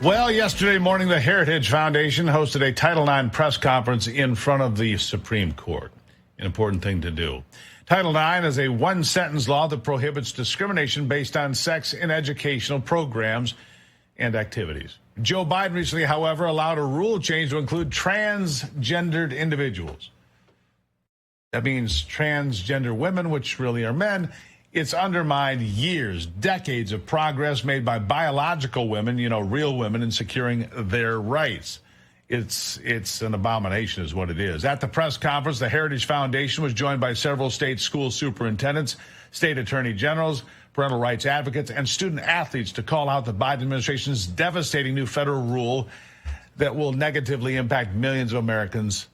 Well, yesterday morning, the Heritage Foundation hosted a Title IX press conference in front of the Supreme Court. An important thing to do. Title IX is a one-sentence law that prohibits discrimination based on sex in educational programs and activities. Joe Biden recently, however, allowed a rule change to include transgendered individuals. That means transgender women, which really are men. It's undermined years, decades of progress made by biological women, real women, in securing their rights. It's an abomination is what it is. At the press conference, the Heritage Foundation was joined by several state school superintendents, state attorney generals, parental rights advocates, and student athletes to call out the Biden administration's devastating new federal rule that will negatively impact millions of Americans,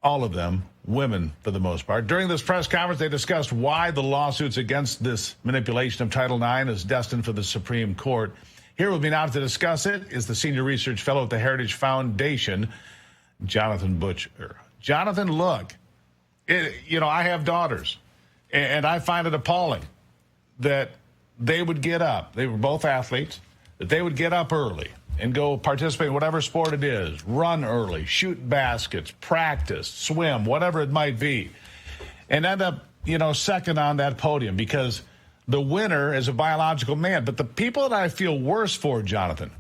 all of them women for the most part. During this press conference, they discussed why the lawsuits against this manipulation of Title IX is destined for the Supreme Court. Here with me now to discuss it is the senior research fellow at the Heritage Foundation, Jonathan Butcher. Jonathan, look, I have daughters, and I find it appalling that they would get up. They were both athletes, that they would get up early and go participate in whatever sport it is, run early, shoot baskets, practice, swim, whatever it might be, and end up, second on that podium because the winner is a biological man. But the people that I feel worse for, Jonathan,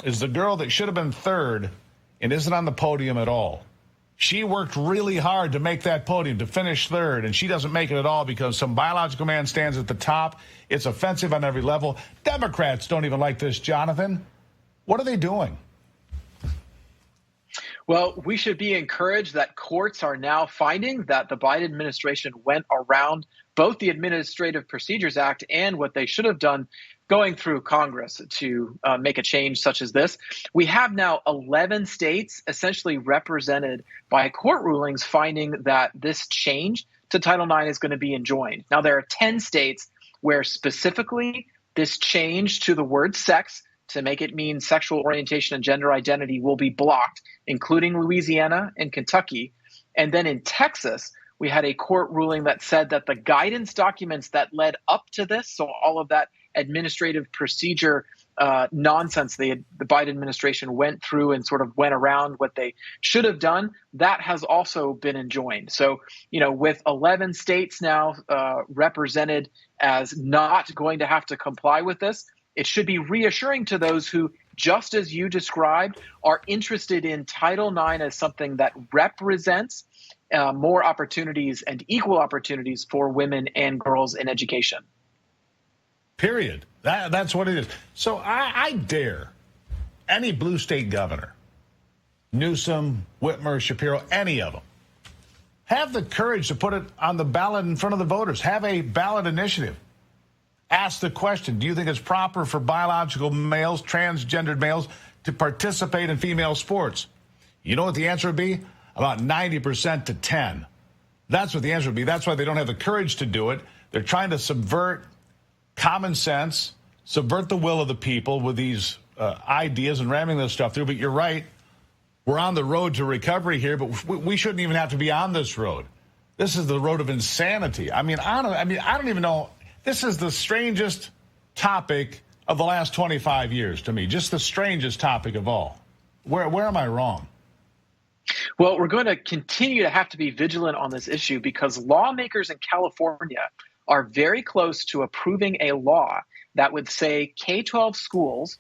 is the girl that should have been third and isn't on the podium at all. She worked really hard to make that podium, to finish third, and she doesn't make it at all because some biological man stands at the top. It's offensive on every level. Democrats don't even like this, Jonathan. What are they doing? Well, we should be encouraged that courts are now finding that the Biden administration went around both the Administrative Procedures Act and what they should have done going through Congress to make a change such as this. We have now 11 states essentially represented by court rulings finding that this change to Title IX is going to be enjoined. Now, there are 10 states where specifically this change to the word sex to make it mean sexual orientation and gender identity will be blocked, including Louisiana and Kentucky. And then in Texas, we had a court ruling that said that the guidance documents that led up to this, so all of that administrative procedure nonsense the Biden administration went through and sort of went around what they should have done, that has also been enjoined. So, with 11 states now represented as not going to have to comply with this, it should be reassuring to those who, just as you described, are interested in Title IX as something that represents more opportunities and equal opportunities for women and girls in education. Period. That's what it is. So I dare any blue state governor, Newsom, Whitmer, Shapiro, any of them, have the courage to put it on the ballot in front of the voters. Have a ballot initiative. Ask the question, do you think it's proper for biological males, transgendered males, to participate in female sports? You know what the answer would be? About 90% to 10. That's what the answer would be. That's why they don't have the courage to do it. They're trying to subvert common sense, subvert the will of the people with these ideas and ramming this stuff through. But you're right. We're on the road to recovery here, but we shouldn't even have to be on this road. This is the road of insanity. I don't even know. This is the strangest topic of the last 25 years to me, just the strangest topic of all. Where am I wrong? Well, we're going to continue to have to be vigilant on this issue because lawmakers in California are very close to approving a law that would say K-12 schools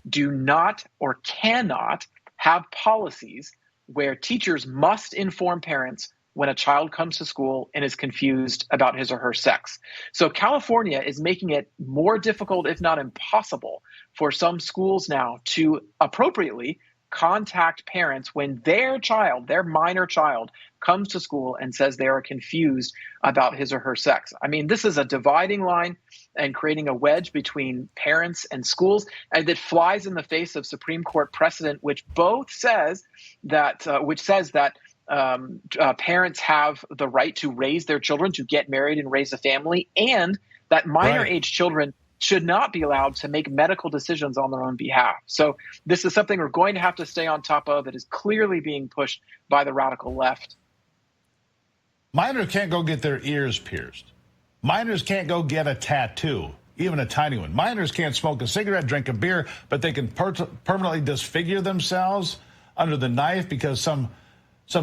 do not or cannot have policies where teachers must inform parents when a child comes to school and is confused about his or her sex. So California is making it more difficult, if not impossible, for some schools now to appropriately contact parents when their child, their minor child, comes to school and says they are confused about his or her sex. I mean, this is a dividing line and creating a wedge between parents and schools, and that flies in the face of Supreme Court precedent, which says that parents have the right to raise their children, to get married and raise a family, and that minor age children should not be allowed to make medical decisions on their own behalf. So this is something we're going to have to stay on top of. It is clearly being pushed by the radical left. Minors can't go get their ears pierced. Minors can't go get a tattoo. even a tiny one. Minors can't smoke a cigarette, drink a beer, but they can permanently disfigure themselves under the knife because some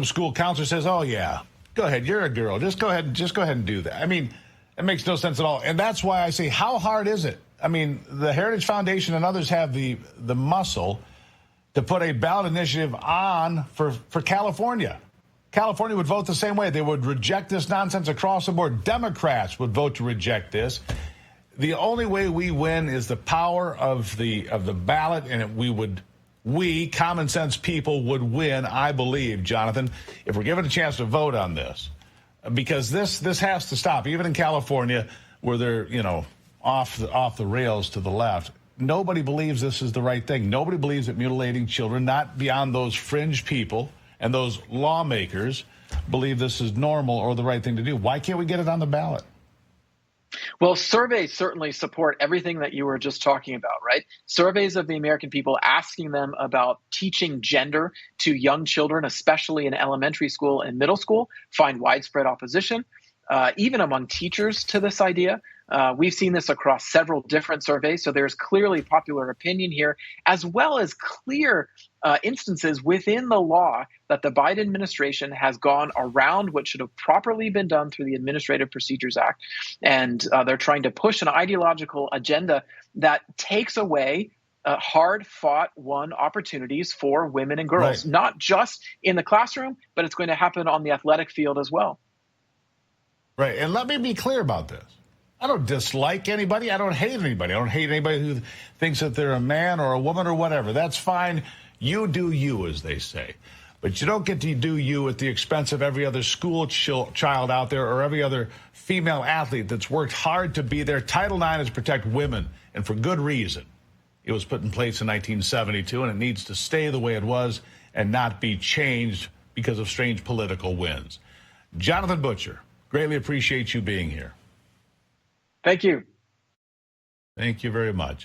school counselor says, "Oh yeah, go ahead, you're a girl. Just go ahead and do that." I mean, it makes no sense at all. And that's why I say, how hard is it? I mean, the Heritage Foundation and others have the muscle to put a ballot initiative on for California. California would vote the same way. They would reject this nonsense across the board. Democrats would vote to reject this. The only way we win is the power of the ballot, and we common sense people would win, I believe, Jonathan, if we're given a chance to vote on this, because this has to stop. Even in California, where they're off the rails to the left, nobody believes this is the right thing. Nobody believes that mutilating children, not beyond those fringe people and those lawmakers, believe this is normal or the right thing to do. Why can't we get it on the ballot? Well, surveys certainly support everything that you were just talking about, right? Surveys of the American people asking them about teaching gender to young children, especially in elementary school and middle school, find widespread opposition, even among teachers, to this idea. We've seen this across several different surveys, so there's clearly popular opinion here, as well as clear instances within the law that the Biden administration has gone around what should have properly been done through the Administrative Procedures Act. And they're trying to push an ideological agenda that takes away hard-fought won opportunities for women and girls, right, not just in the classroom, but it's going to happen on the athletic field as well. Right, and let me be clear about this. I don't dislike anybody. I don't hate anybody. I don't hate anybody who thinks that they're a man or a woman or whatever. That's fine. You do you, as they say. But you don't get to do you at the expense of every other school child out there or every other female athlete that's worked hard to be there. Title IX is to protect women, and for good reason. It was put in place in 1972, and it needs to stay the way it was and not be changed because of strange political winds. Jonathan Butcher, greatly appreciate you being here. Thank you. Thank you very much.